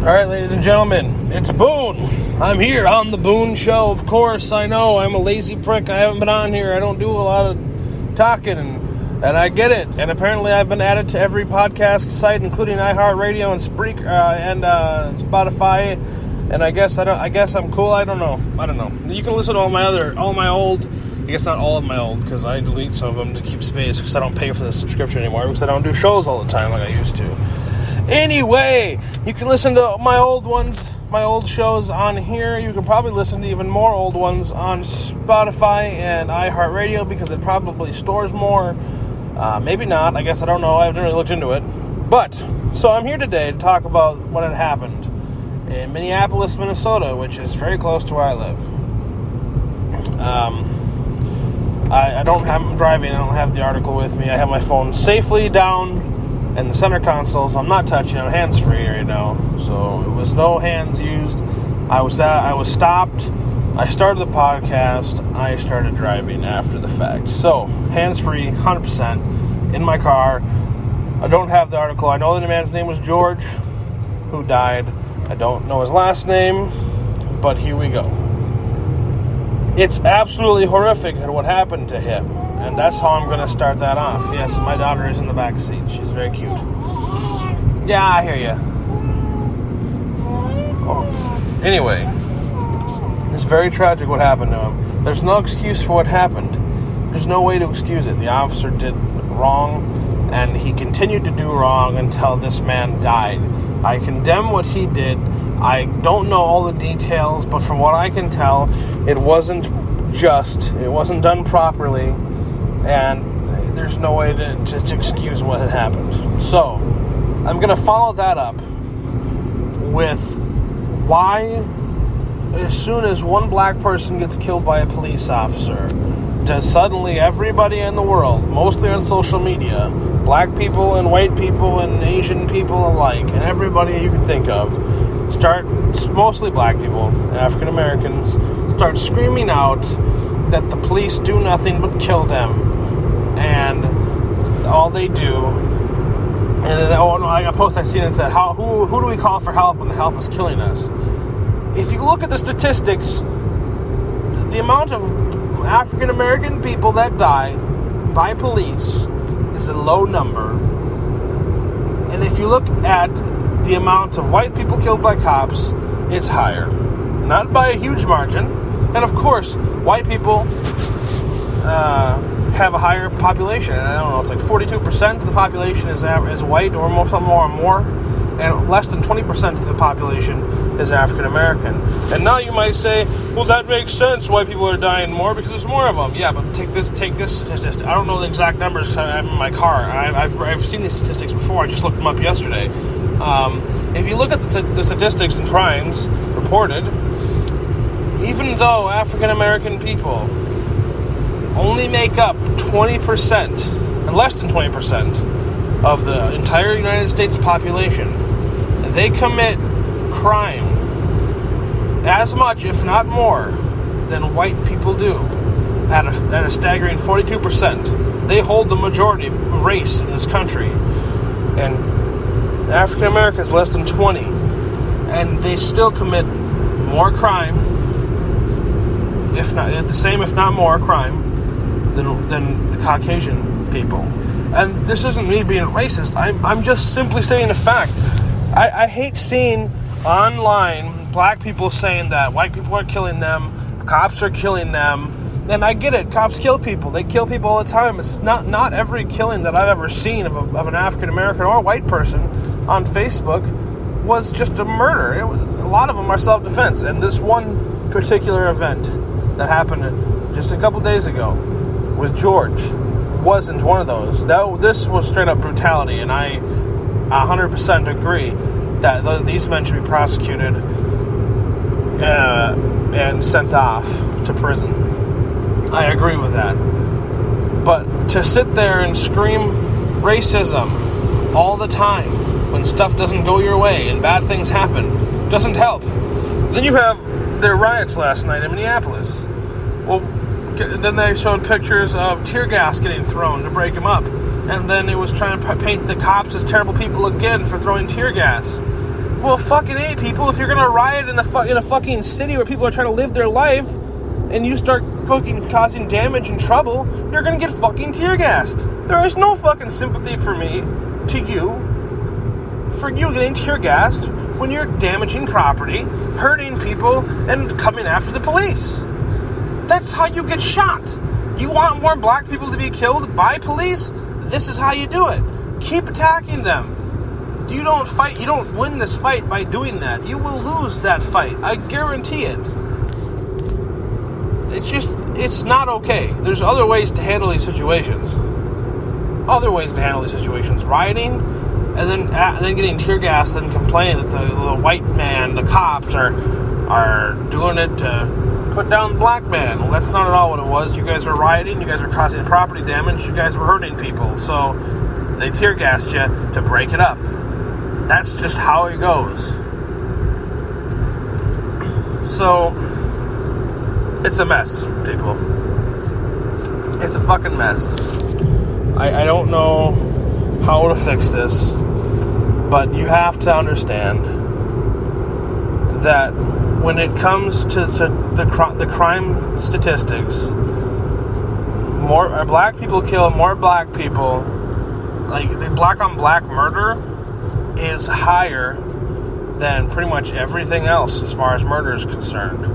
Alright, ladies and gentlemen, it's Boone. I'm here on the Boone Show, of course. I know, I'm a lazy prick. I haven't been on here. I don't do a lot of talking, and I get it. And apparently I've been added to every podcast site, including iHeartRadio and Spreaker and Spotify. And I guess I'm cool. I don't know. You can listen to all my old. I guess not all of my old, because I delete some of them to keep space, because I don't pay for the subscription anymore, because I don't do shows all the time like I used to. Anyway, you can listen to my old ones, my old shows on here. You can probably listen to even more old ones on Spotify and iHeartRadio, because it probably stores more. Maybe not. I guess I don't know. I haven't really looked into it. But, so I'm here today to talk about what had happened in Minneapolis, Minnesota, which is very close to where I live. I'm driving. I don't have the article with me. I have my phone safely down in the center console, so I'm not touching it. I'm hands-free right now. So it was no hands used. I was stopped. I started the podcast. I started driving after the fact. So, hands-free, 100%, in my car. I don't have the article. I know the man's name was George, who died. I don't know his last name, but here we go. It's absolutely horrific at what happened to him, and that's how I'm going to start that off. Yes, my daughter is in the back seat. She's very cute. Yeah, I hear you. Oh. Anyway, it's very tragic what happened to him. There's no excuse for what happened. There's no way to excuse it. The officer did wrong, and he continued to do wrong until this man died. I condemn what he did. I don't know all the details, but from what I can tell, it wasn't just. It wasn't done properly, and there's no way to excuse what had happened. So, I'm going to follow that up with why, as soon as one black person gets killed by a police officer, does suddenly everybody in the world, mostly on social media, black people and white people and Asian people alike, and everybody you can think of, mostly black people, African Americans, start screaming out that the police do nothing but kill them, and all they do, and then, I got a post I seen that said, who do we call for help when the help is killing us? If you look at the statistics, the amount of African American people that die by police is a low number, and if you look at the amount of white people killed by cops, it's higher. Not by a huge margin. And of course, white people have a higher population. I don't know, it's like 42% of the population is white or more, and less than 20% of the population is African American. And now you might say, well, that makes sense. White people are dying more because there's more of them. Yeah, but take this statistic. I don't know the exact numbers because I'm in my car. I've seen these statistics before. I just looked them up yesterday. If you look at the statistics and crimes reported, even though African American people only make up 20%, or less than 20% of the entire United States population, they commit crime as much, if not more, than white people do at a staggering 42%. They hold the majority race in this country, and African Americans less than 20, and they still commit more crime, if not more crime, than the Caucasian people. And this isn't me being racist. I'm just simply stating a fact. I hate seeing online black people saying that white people are killing them, cops are killing them. And I get it, cops kill people. They kill people all the time. It's not every killing that I've ever seen of an African American or a white person on Facebook was just a murder. A lot of them are self-defense. And this one particular event that happened just a couple days ago with George wasn't one of those. This was straight up brutality, and I 100% agree that these men should be prosecuted and sent off to prison. I agree with that. But to sit there and scream racism all the time when stuff doesn't go your way and bad things happen doesn't help. Then you have their riots last night in Minneapolis. Well, then they showed pictures of tear gas getting thrown to break them up. And then it was trying to paint the cops as terrible people again for throwing tear gas. Well, fucking A, people, if you're gonna riot in a fucking city where people are trying to live their life, and you start fucking causing damage and trouble, you're gonna get fucking tear gassed. There is no fucking sympathy for me, to you, for you getting tear gassed when you're damaging property, hurting people, and coming after the police. That's how you get shot. You want more black people to be killed by police? This is how you do it. Keep attacking them. You don't win this fight by doing that. You will lose that fight. I guarantee it. It's not okay. There's other ways to handle these situations. Rioting, and then getting tear gassed, and complaining that the white man, the cops, are doing it to put down the black man. Well, that's not at all what it was. You guys were rioting. You guys were causing property damage. You guys were hurting people. So they tear gassed you to break it up. That's just how it goes. So, it's a mess, people. It's a fucking mess. I don't know how to fix this, but you have to understand that when it comes to the crime statistics, more black people kill more black people. Like, the black on black murder is higher than pretty much everything else as far as murder is concerned.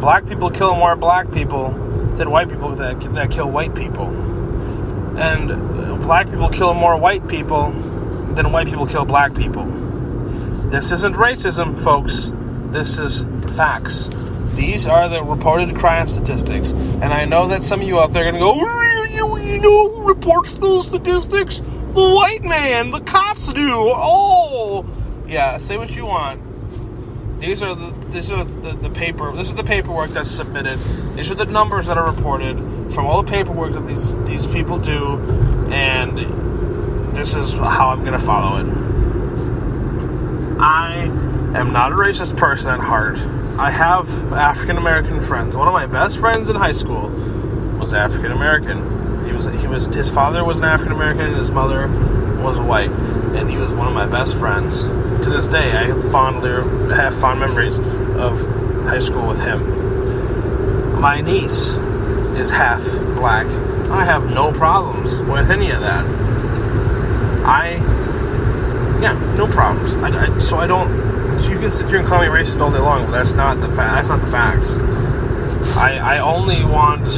Black people kill more black people than white people that kill white people. And black people kill more white people than white people kill black people. This isn't racism, folks. This is facts. These are the reported crime statistics. And I know that some of you out there are going to go, you know who reports those statistics? The white man, the cops do. Oh, yeah. Say what you want. These are the paper. This is the paperwork that's submitted. These are the numbers that are reported from all the paperwork that these people do, and this is how I'm gonna follow it. I am not a racist person at heart. I have African American friends. One of my best friends in high school was African American. His father was an African American and his mother was white, and he was one of my best friends. To this day, I have fond memories of high school with him. My niece is half black. I have no problems with any of that. No problems. So you can sit here and call me racist all day long, but that's not the facts. I only want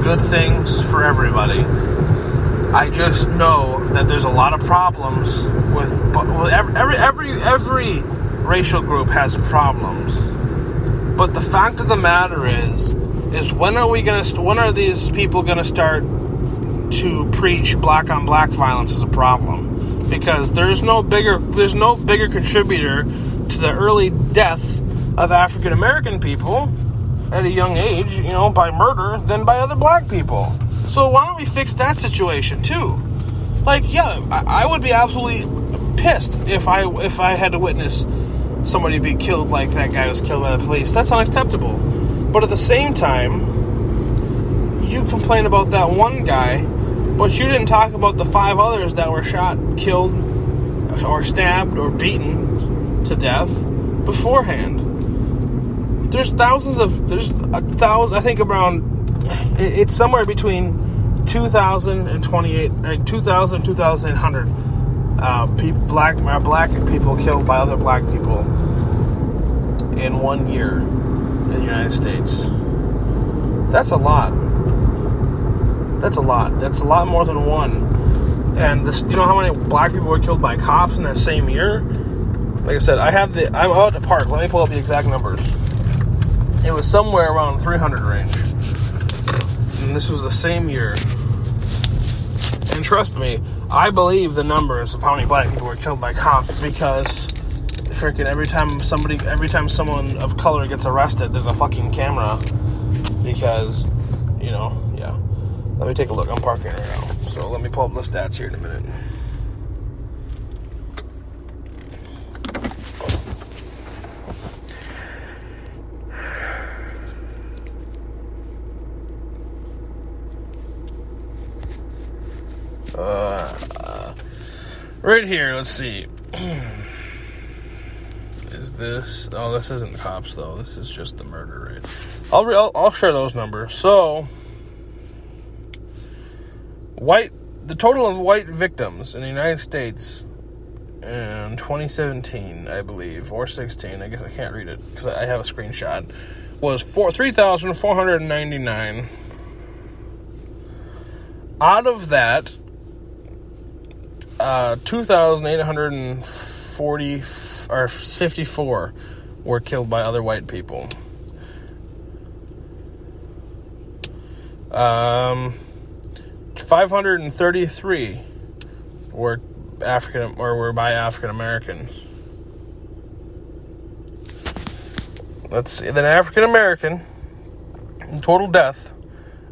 good things for everybody. I just know that there's a lot of problems with every racial group has problems. But the fact of the matter is when are these people gonna start to preach black on black violence as a problem? Because there's no bigger contributor to the early death of African American people at a young age, by murder, than by other black people. So why don't we fix that situation too? Like, yeah, I would be absolutely pissed if I had to witness somebody be killed like that guy was killed by the police. That's unacceptable. But at the same time, you complain about that one guy, but you didn't talk about the 5 others that were shot, killed, or stabbed, or beaten to death beforehand. There's I think around, it's somewhere between 2,000 and 2,800 black people killed by other black people in 1 year in the United States. That's a lot. That's a lot more than one. And you know how many black people were killed by cops in that same year? Like I said, I'm out at the park. Let me pull up the exact numbers. It was somewhere around 300 range. And this was the same year. And trust me, I believe the numbers of how many black people were killed by cops, because freaking every time someone of color gets arrested, there's a fucking camera. Because, yeah. Let me take a look. I'm parking right now. So let me pull up the stats here in a minute. Right here, let's see. is this? Oh, this isn't cops though. This is just the murder rate. I'll share those numbers. So, the total of white victims in the United States in 2017, I believe, or 16. I guess I can't read it because I have a screenshot. Was 3,499. Out of that, 2,840 or 54 were killed by other white people. 533 were by African Americans. Let's see. Then African American total death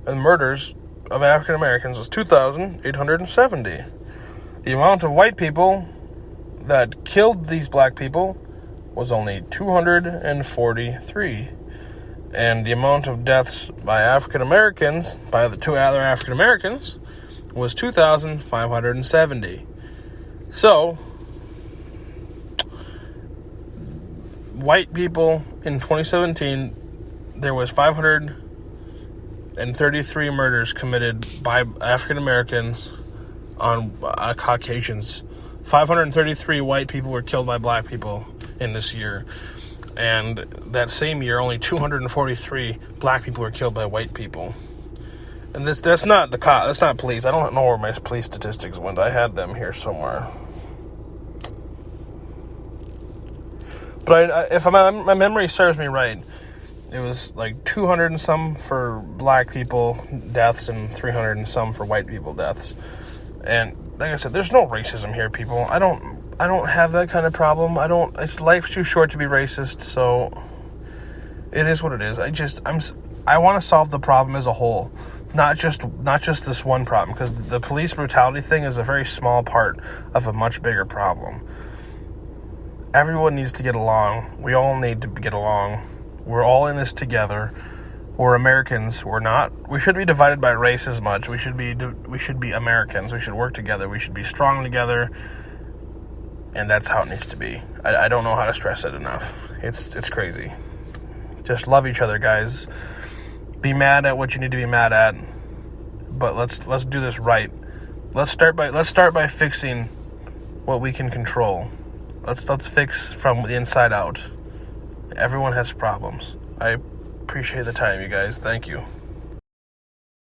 and murders of African Americans was 2,870. The amount of white people that killed these black people was only 243. And the amount of deaths by African Americans, by the two other African Americans, was 2,570. So, white people in 2017, there was 533 murders committed by African Americans on Caucasians. 533 white people were killed by black people in this year. And that same year, only 243 black people were killed by white people. And that's not that's not police. I don't know where my police statistics went. I had them here somewhere. But if my memory serves me right, it was like 200 and some for black people deaths and 300 and some for white people deaths. And like I said, there's no racism here, people. I don't have that kind of problem. Life's too short to be racist, so it is what it is. I want to solve the problem as a whole, not just this one problem, because the police brutality thing is a very small part of a much bigger problem. Everyone needs to get along. We all need to get along. We're all in this together. We're Americans. We shouldn't be divided by race as much. We should be Americans. We should work together. We should be strong together. And that's how it needs to be. I don't know how to stress it enough. It's crazy. Just love each other, guys. Be mad at what you need to be mad at. But let's do this right. Let's start by fixing what we can control. Let's fix from the inside out. Everyone has problems. I appreciate the time, you guys. Thank you.